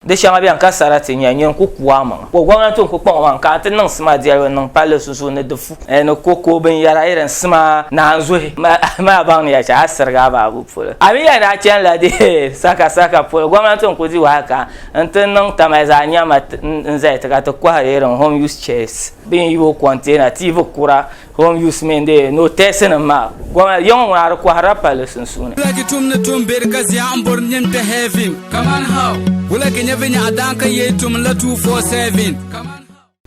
de shanga bian ka sarati nya nyen ku kuwa ma ko gwamnati to ku kpon ma ka tin nan sma dia nan pale susu ne defu no koko ben yara irin sma na anzo ma ba ne ya cha asirga ba bu fula abi ya na chen la de saka fula gwamnati to ku di wa ka antin nan tamaza nya ma nzai ta to kwa irin home use chairs bin yo container tv kura home use men de no tesen ma gwamnati yon wa ko harapa susu ne lagi tumne tumber kasi ambor nyente heavy kaman how wala kenya venya adanka yetum la 247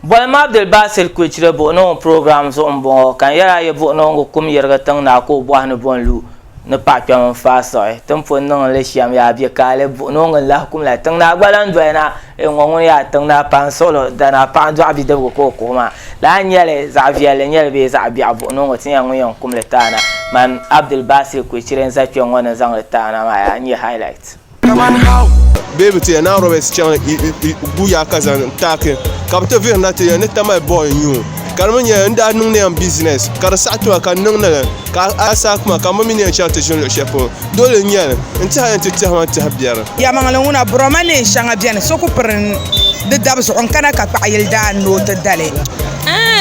bol ma Abdul Basil kuchire bo no programs on bo kan yara ye bo no kum yerga tang na ko bo han bon lu ne pa kwam fa so tum fo no le shiam ya bi kale bo no la kum la tang na gbalan do na e ngon ya tang na pan solo da na pan do abi de ko ma la nyele za viele nyele be za bi abo no tin ya ngon kum le tana man Abdul Basil kuchire za kyo ngona zang le tana ma ya ni highlight Kaman how baby te na Robert Chan buya kazan take kapte vir na te ne tamal boy new kalman ya nda nun ne business kar satu kan nun ne ka asa kuma kamar mini cha te jun le chef dole nyel nta ha te ha ta biar ya mangala una bromane shanga bien so ko pren de dabs on kana ka pa yelda no te dale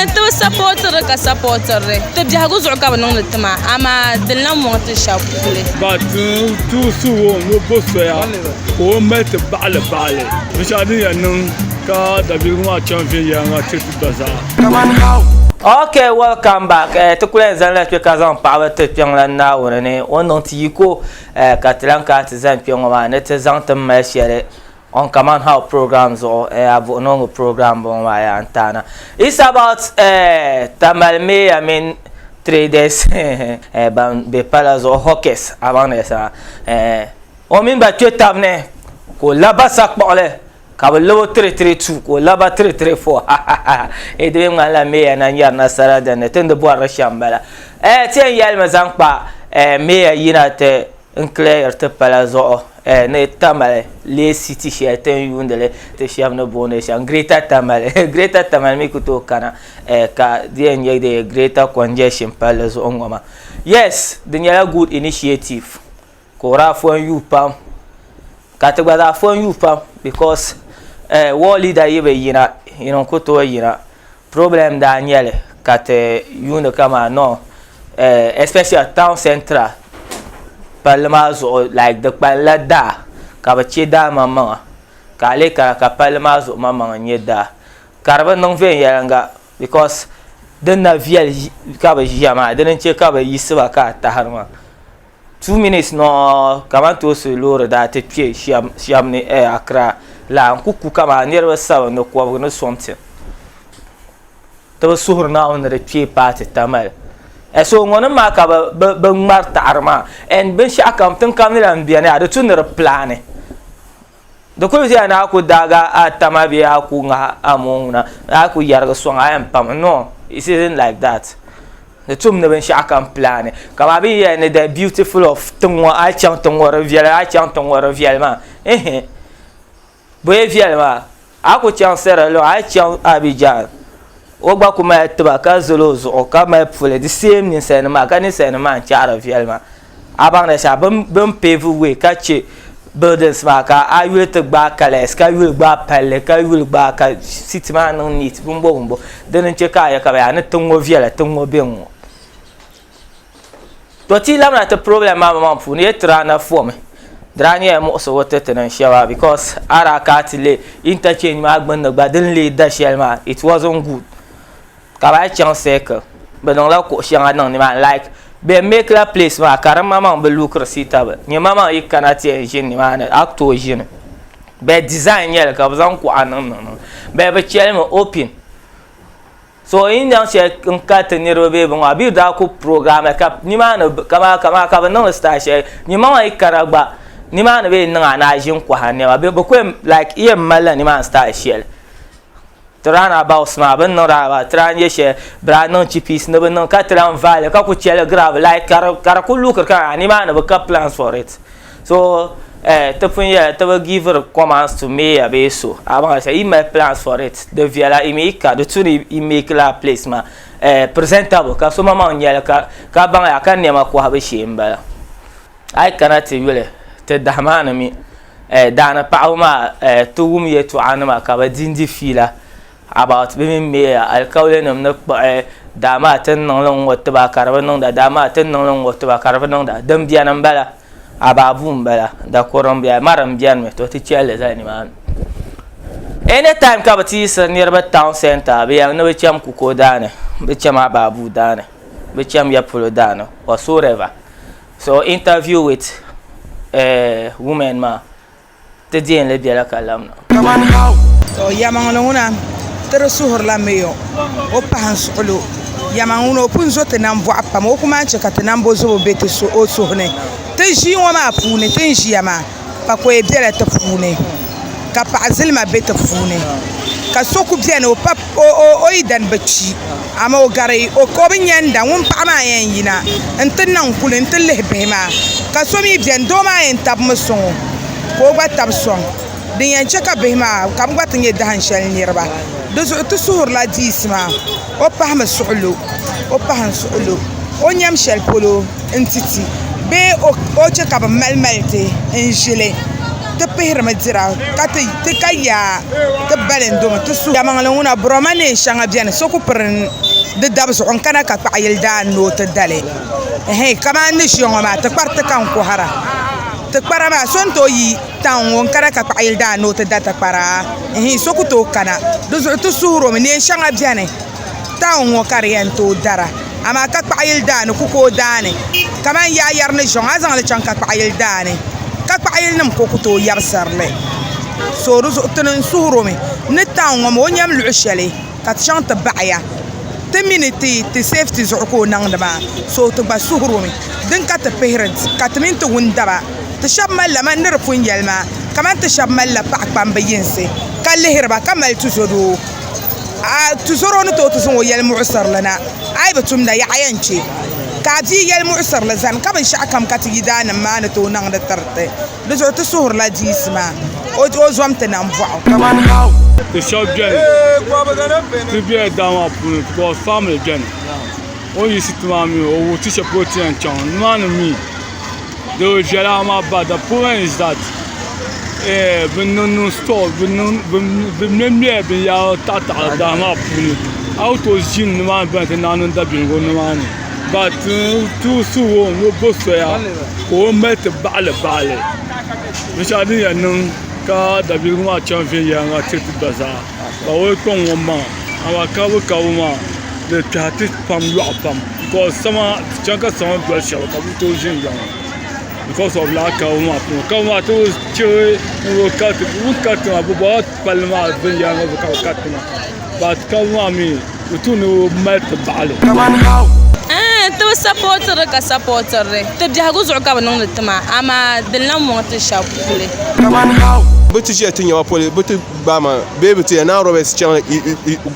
تو سبورتر كسبورتر تبدي هجوز عقاب نون التما أما دلنا موت الشابولي بعد تو سو نبص يا هو مت بعلى مش عادي إنه كدبيرون أشامفين يا ما تبص Kaman how Okay, welcome back. Tukule zanla kwa kazan pawe te pyong la na wone onon tiko katlan ka tizan pyong wa ne te zan te meshere on Kaman how programs or no program bon wa ya antana. It's about Tamale, I mean traders ban be palas or hawkers avant ça. On min ba tu tamne ko laba sak bole kabelo 332 ko laba 334 e de ngala me na nyar na sarada ne tende bo rashambala tien yal mazan pa me yina te unclear te palazo ne Tamale le city sheten yundele te shavna bonation greater Tamale mi kuto kana ka dien de greater congestion palazo ongoma. Yes, the good initiative ko ra fo you pam kategada fo you pam because war leader yebe yina kuto yina problem da nyele kate yune kama no especially at town central palmazo like the palada kabache da mama kale ka palmazo mama nyeda karba non ven yanga because den na viel kaba jama den che kaba yisba ka taharma 2 minutes no kama to so loro da te pie shiam ni akra la kuku kama nerva sawa no ko no something to suhur na on re pie party Tamale so ngona ma ka ba marta arma en ben shakam tan kamera biane ada tunere plane do ko ya na ku daga atama biya ku nga amuna aku yarga songa am pam no it isn't like that the tumne ben shakam plane kama bi ya ne the beautiful of tungwa a chang tungwa reviel ma boye viel ma aku chang sera lo a chang abijan ogba kuma etba ka zolo zo ka ma fule the same ni sen ma ka ni sen ma chara vielma abang na sha bem pave way ka che buildings ma ka ayu te gba kales ka yu gba pelle ka yu gba ka city ma no neat bumbo den che ka ya ka ba ne tungo viela tungo bengo to ti lamna te problem ma fu ni etra na fome dranye mo so wote te nan shawa because ara ka ti le interchange ma agban na gba den le da shelma it wasn't good kaba chance ka bedon la ko shanga nan ni man like be make la place ma karama ma be look receipt ba ni mama ikanati engine ni man acto engine be design yel ka bazan ko anan be chelma open so in dan che kan ka ni robe bon abi da ko program ka ni man kama ka non sta she ni mama ikaragba ni man be nan na jin ko hanne ba be ko like iya mala ni man sta she Trana about sma ben no ra tranye she bra non chipis no ben no ka tran vale ka ku chele grave like kar ku look ka anima no ka plans for it so te punye te give commands to me abeso aba say he make plans for it de viala imika de tuni he make la place ma presentable ka so mama nyele ka ban ya kan nema ko habe shemba ai kana te wele te dahmana mi dana pauma to wum ye to anama ka ba dindi fila about be me alkawle nam nak dama tan nan long wat ba karba nan da dama tan nan long wat ba karba nan da dam dia nan bala ababum bala da koram bia maram bian me to ti chele zani man anytime ka ba ti sir nearby town center be yang no be cham ku ko dane be cham ababu dane be cham ya pulo dane or so ever so interview with woman ma te dien le biala kalam no Kaman how to yamangona tere suhur la meyo o pahan sulu yamanguno punzo te nam vo apa mo kuma che katanam bozo bete so o suhne te ji wa ma fune te ji yama pa ko e biala te fune ka pa azilma bete fune ka soku biene o pap o idan bachi ama o gare o ko binyanda won pa ma yen yina entin nan kulin tin lehbe ma ka so mi bien do ma en tab muso ko gba tab son din yan cheka be ma kam gba tin ye dahan shal nirba do so to suhur la disma o pa ma suulu o pa han suulu o nyam shal polo entiti be o cheka ba malmalte en jile te pehir ma dira ka te kaya te balen do to su ya mangala una bromane shanga bien so ku prin de dabs on kana ka pa yilda no te dale kama ni shonga ma te parte kan ko hara te para ma son to yi tan on kana ka pa yilda no te data para so ku to kana do to suuro me ne shanga bien tan on kariento dara ama ka pa yilda no ku ko dane kama ya yar ne shonga zan le chanka pa yilda ne ka paayil nam ko to yabsarle so ruzo tenen suhrome ne tawo mo nyam lushale ka chanta baaya te minute te safety zo ko nangdama so to ba suhrome din ka te pehred ka te min to wundaba te shabmal la man ner fun yelma kama te shabmal la pa pam bayinse ka lehirba kamal tuzodo a tuzoro no to zo yel mu'sar lana ay batum da ya ayanci كاتي يا المعسر لزان كم شعكم كاتي دان ما نتو نان دترت لزو تسهر لا جسمه او زوم تنامفعو كمان هاو تشوب جن تبي داما بو فاميلي جن او يسيت مامي او تيشا بروتين تشان مان مي دو جلا ما بعد the point is that بنو ستور بنمي بيا تاتا داما اوتو جين ما بنت نانو دبين غنمان but too soon no boss ya o met bale mishani ya nun ka da bi ma champion ya nga tit baza ba wo kon wo ma awa ka wo ka wo ma de tati pam yo pam ko sama chanka sama do sha ka bu to jin ya because of la ka wo ma to che wo ka ta bu ba palma bin ya nga ka ta but ka wo mi to no met bale كمان how تو سبورتر كسبورتر تبجه جزء كمان نتما أما دلنا موت الشابولي كمان هاو بتجي تنيا وابولي بتباما بيبتي أنا روبس كان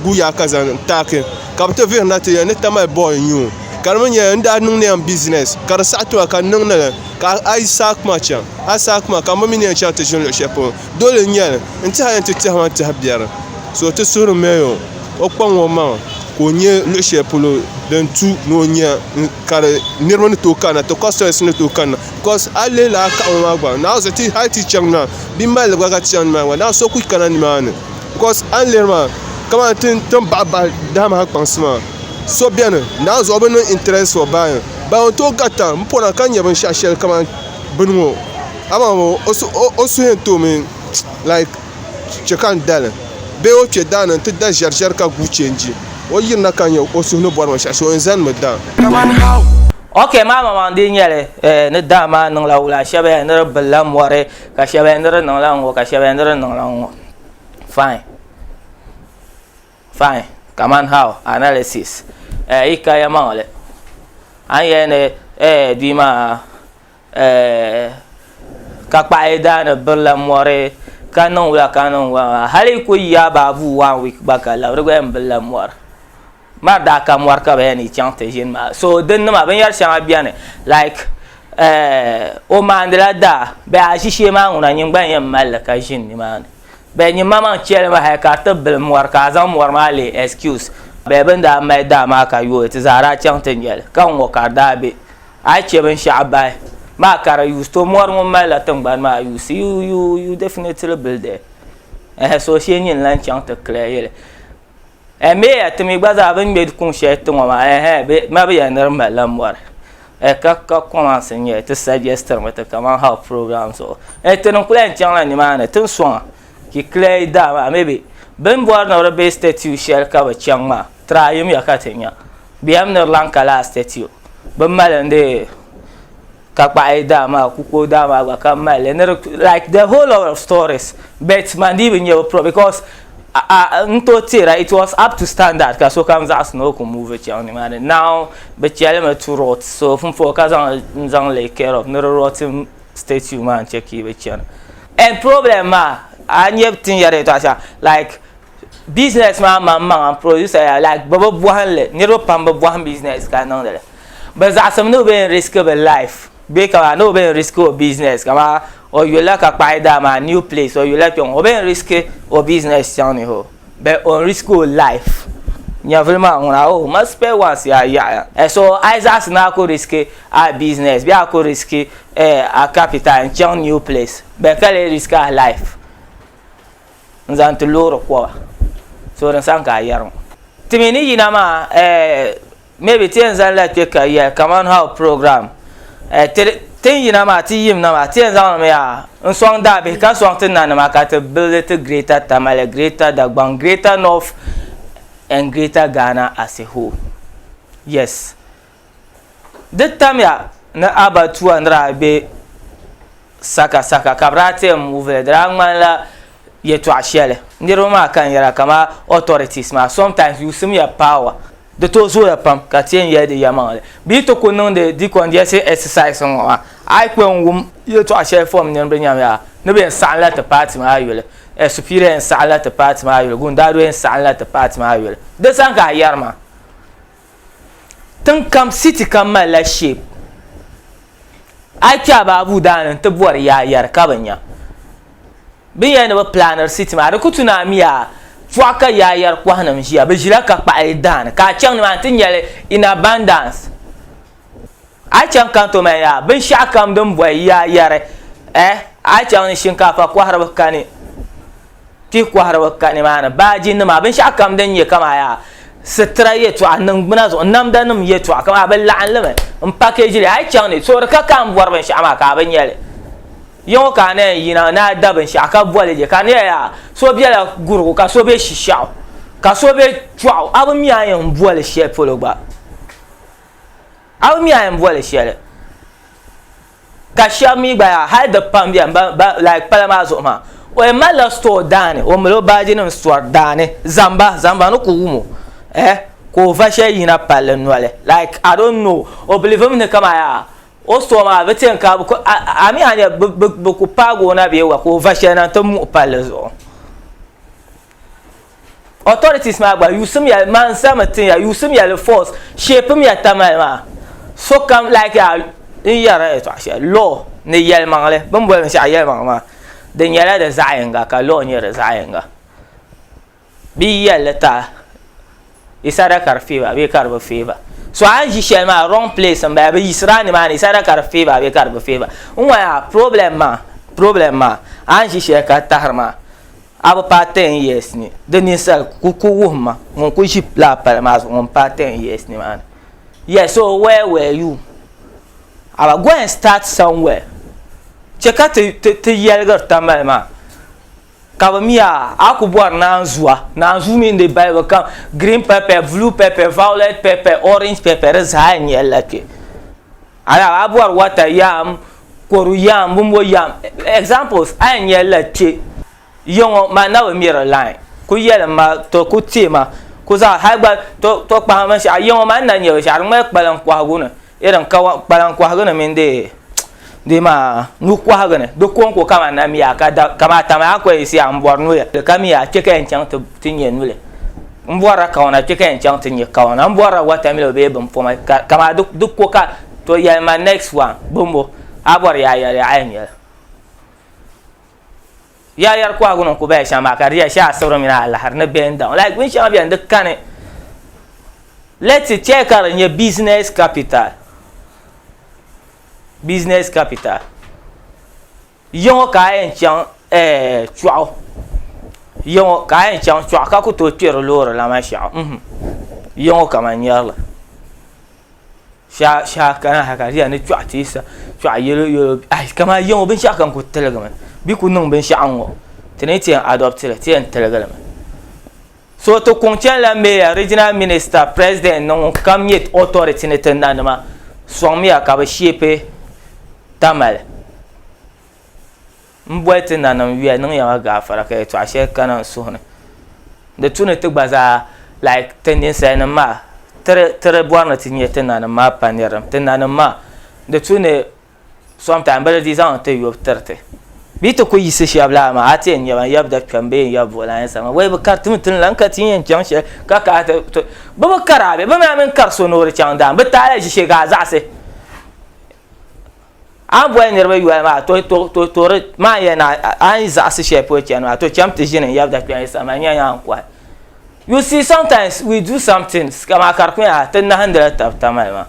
بويا كذا تاكن كابتن فين ناتي نتما بوي نيو كارمن يا عند نوني أم بيزنس كارساتوا كان نوننا كأي ساك ما كان أساك ما كم مني أشياء تجون الشابو دول نيان انتهى أنت تهما تهبيار سو تسور مايو أقوم وما konye luxe polo den tu no nya kare nirman to kana to customers no to kana cause alle la ka ma gba na so ti high teacher na bi mal gba ka tian ma na so ku kana ni man cause alle ma kama tin ba da ma pansement so bien na zo ben interest for ba on to gata mpona kanya ban shashel kama benwo ama osu hen to me like chekan dal be o che dan te da jarjar ka gu change o yirna kanyo o suhno bor ma shaso en medda كمان هاو okay mama mandi nyele ne dama nang la wala shabe ne belam wore ka shabe ne nang la ngo ka shabe ne nang la ngo fine kaman how analysis ikaya mangale ayene dima ka paida ne belam wore kanon wa hali ko ya babu 1 week bakala rego belam wore marda kam warka bayani chante jinma so den ma ben yar shanga biane like o mandela da be a shishe ma nguna nyimban yam malaka jin ni man be nyimma man chele ma ha ka tabel warka zam war mali excuse be ben da mai da ma ka yo ti zara chante nyel kan wo ka da be a che ben shaba ma kara use to mor mo mala tangban ma use you definitely build there so she nyin lan chang te clear yele me at me gbaza ben me kun she to ma ma be ya normal la mor ka commence nye te suggest me te comment how program so te non kula chang la ni ma ne tun so ki clear da ma maybe ben boar na be statue share ka ba chang ma trayim ya ka tenya biam ne lan kala statue ben malande ka pa da ma kuko da ma ka mal like the whole of stories but man even you pro because it was up to standard ka so comes as no ko move it on man now but yale to rot so from focus on le care of no rotten statue man check it and problem ma anyep tin yare to like businessman man producer like baba buhanle niro pamba buhan business ka non de but that's no be risk of life because no be risk of business kama or you like a paida ma new place or you like your be risk of business chani ho but on risk of life nya vraiment on a oh must pay once ya so Isaac na ko risk a business be a ko risk a capital in chang new place but kale risk a life nzan to loro kwa so dan san ka yaron timini yina ma maybe ten zan la ke ka ya Kaman how program ten yina ma ti yim na ma ten zan me ya nsong da be ka song tin na ma ka to build it greater Tamale, greater Dagbang, greater North and greater Ghana as a whole. Yes, that time ya na about 200 be saka kabrate move drangman la yetu ashele ndiro ma kan yara kama authorities ma sometimes you see your power de to zo ya pam ka tien ye de yamale bi to ko non de DECONGESTION exercise on ai kwen yetu ashele form nyambe nyam ya ne be sanla te party ma ayole superior en sanla te party ma ayole gundado en sanla te party ma ayole de sanga yarma tan kam city kam la shape ai kya babu dan te bor ya yar kabanya bin ya ne planner city ma da kutuna miya fuaka ya yar kwa na mjiya be jira ka pa dan ka chang ma tin yale in abundance a chang kan to ma ya bin sha kam dum boy ya yare a chang shinkafa kwa harba kane ti kwa harba kane ma na baji ne ma bin sha kam dan ye kama ya sitra ye to anan buna zo nam dan nam ye to kama ban la'an lama in package le a chang ne so ka kam bor ban sha ma ka ban yale yon kane yina na dabin shi aka bole je kane ya so biya guru ka so be shishaw ka so be chwa abun miya yan bole she polo ba abun miya yan bole she ka shami ba ya har da pam biya like palama zo ma o e mala store dane o melo baji nan store dane zamba no kuumo ko vashe yina palen wale like I don't know o believe me kama ya o so ma beten ka ami anya bu pago na be wa ko vashe na to mu palezo authorities ma gba yusum ya man samatin ya yusum ya le force shape mi ya Tamale ma so kam like ya in yara to ashe law ne yel mangale ban bo sha yel ma den yala da zayenga ka law ne da zayenga bi yel ta isara karfi ba be karba fiba so an ji ma wrong place and ba israni man isara karfi ba be karba fiba unwa ya problem ma an ji ka taharma aba paten yes ni deni sal ku wuma mon ku ji la palma on paten yes ni man yes so where were you aba go and start somewhere check out te yelgar Tamale ma kabamia akubwar na nzumi in the Bible kam green pepper, blue pepper, violet pepper, orange pepper za nyelake ala abwar water yam koru yam bumbo yam examples anyelake yongo manawe mira line ku yele ma to ku tema ku za hagba to pa ma sha yongo man na nyewe sha ma balan kwa guna irin ka balan kwa guna min de ma nu kwa gane do ko kama na miya ka kama tama ko isi ambor nu ya kamiya cheke enchang to tinye nule mbora ka ona cheke enchang tinye ka ona mbora wata milo be bam foma kama du ko ka to ya ma next one bombo abor ya anya ya yar kwa guna ko be sha ma ka riya sha sawro mina Allah har na bend down like when sha bian de kane let's check our business capital business capital yong ka en chang chwa yong ka en chang chwa ka ku to tiro loro la ma sha yong ka man yalla sha kana ha ka ya ne chwa ti sa chwa yelo ai kama yong bin sha kan ku talaga man bi ku nung bin sha ngo tene ti adopt le ti en talaga man so to kontien la me regional minister president non kam yet authority ne tanda ma somi aka ba shepe tamale mbwete nanam wiya nan ya ga fara kai to ashe kana so ne da tuna to baza like tendency na ma tere bwana tinye tana ma paneram tana ma da tuna sometimes bala dizan te yo terte bito ko yise shabla ma aten ya yabda kambe ya bola sama wai ba kartum tun lanka tinyen janshe ka ka to ba karabe ba ma men karso no re chanda ba ta shi ga zase an boy nirba yuwa ma to ma yana an zase she po chano to chamte jinin yabda kan sama nya yan kwa you see sometimes we do something kama karkun a tan na 100 tamal ma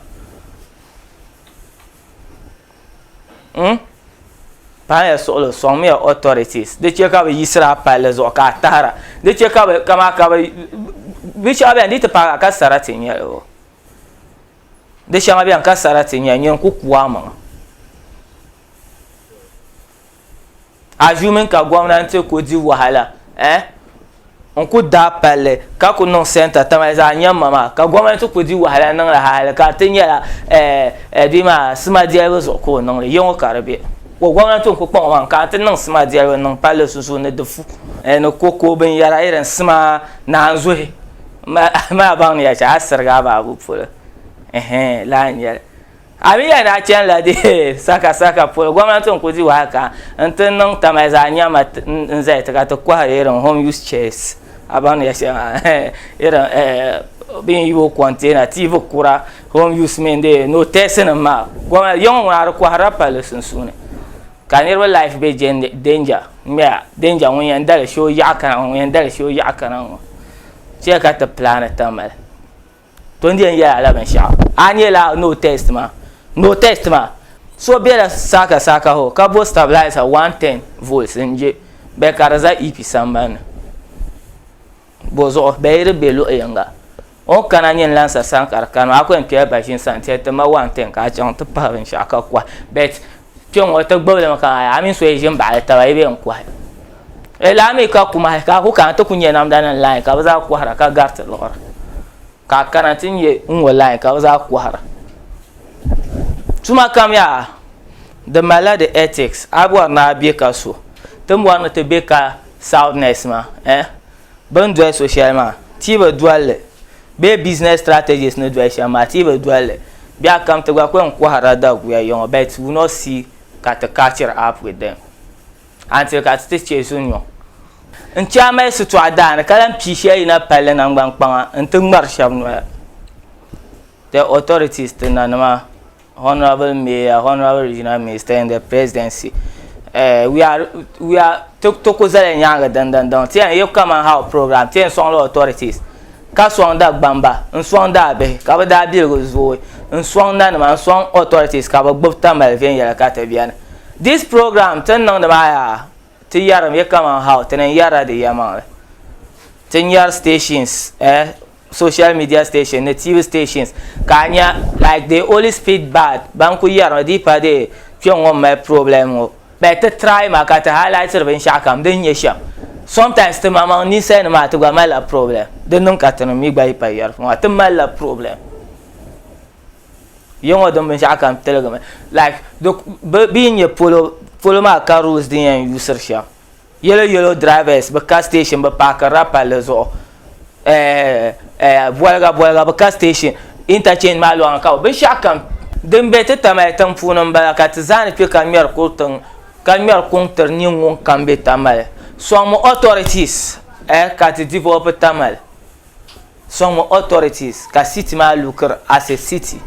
pa solo some authorities de che ka ba yisra pale zo ka tara de che ka ba kama ka ba bi cha ba ndi te pa ka sarati nya o de cha ba ka sarati nya nyen ku kuwa ma ajumen ka gwamnati ko di wahala on ku da pale ka ku non center tama za nya mama ka gwamnati ko di wahala nan la hala ka tinya bi ma sima dia zo ko non le yon ka rabe wo gwamnati ko kpon wan ka tin nan sima dia nan pale susu ne defu no koko ben yara irin sima na zo ma ba ni ya cha sarga ba bu pula la nya abi ya na chen la de saka pula gwamnati ko di wa ka antin nan tama za nya ma nzai ta ka to kwa irin home use chairs aban ya cha irin bin yo container tivo kura home use mende no tesena ma gwamnati yon wa ko harapa le sunsune kanirwa life be danger mea danger when you ndale show yakana when you ndale show yakana che ka ta planet tamal to ndiyan ya ala ban sha anyela no test ma so be la saka ho ka bo stabilizer 110 volts nje be karaza ipi samban bozo be ire belo yanga o kana nyen lansa sankar kanu akwen pia bajin santie te ma 110 ka chon to pa ban sha ka kwa bet pion wata gbole maka amin so ejin ba ta wai be kwa la me ka kuma ka ku kan to kunye nam dan line ka za ku hara ka garta lor ka kanatin ye line ka za ku hara tuma kam ya the malade ethics abu na bi ka so tumwa na te be ka soundness ma ban do social ma ti ba duale be business strategies no do ma ti ba duale bi akam te gwa ko hara da gu ya yon bet we not see to catch up with them until ka teach sunyo nchama su to adana kalam pishe ina pale na ngbankpanga ntung marsham no the authorities tenanama honorable mayor honorable regional minister and the presidency we are to ko zale nyanga dan ti an Kaman how program ti son authorities ka sonda gbamba nsonda be ka ba da bi go nsonda na son authorities ka ba gbota malven ya ka ta biana this program ten nang da baya ti yaram Kaman how ten yara de yama 10 year stations social media station the TV stations kanya like they always feed bad banku yaram di pa de pion my problem better try ma ka ta highlight ben shakam den yesha sometimes the mama ni say na ma to ga mala problem den non ka tan mi gba ipa yar ma to mala problem yon don ben shakam telegam like being a polo ma ka rules din user sha yellow drivers ba car station ba pa ka rapa lezo boalga ba car station interchange ma lo an ka ben shakam den bete tamay tan funan ba ka tzani pe kamyar kultan kamyar kunter ni ngon kambe tamale some authorities ka to develop tamal some authorities ka city ma lukar as a city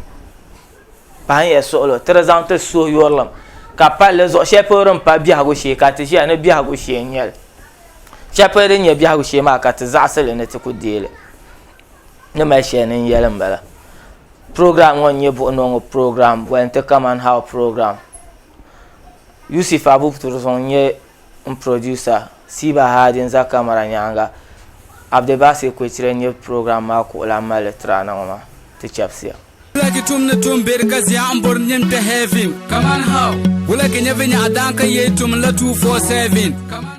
pa ya solo trezante so yorlam ka pale zo sheperum pa biya go she ka te je na biya go she nyel shepere nya biya go she ma ka te zasele ne te ku dele ne ma she ne yelam bala program on ye bo program when te Kaman how program Yusuf Abu Turson ye producer Siba Hadin za kamera nyanga Abdebasi kwetire nye program ma ko la maletra na ma te chapsia Lagi tumne tumber kazi ambor nyem te heavy Kaman how Wula kenyevenya adanka ye tum la 247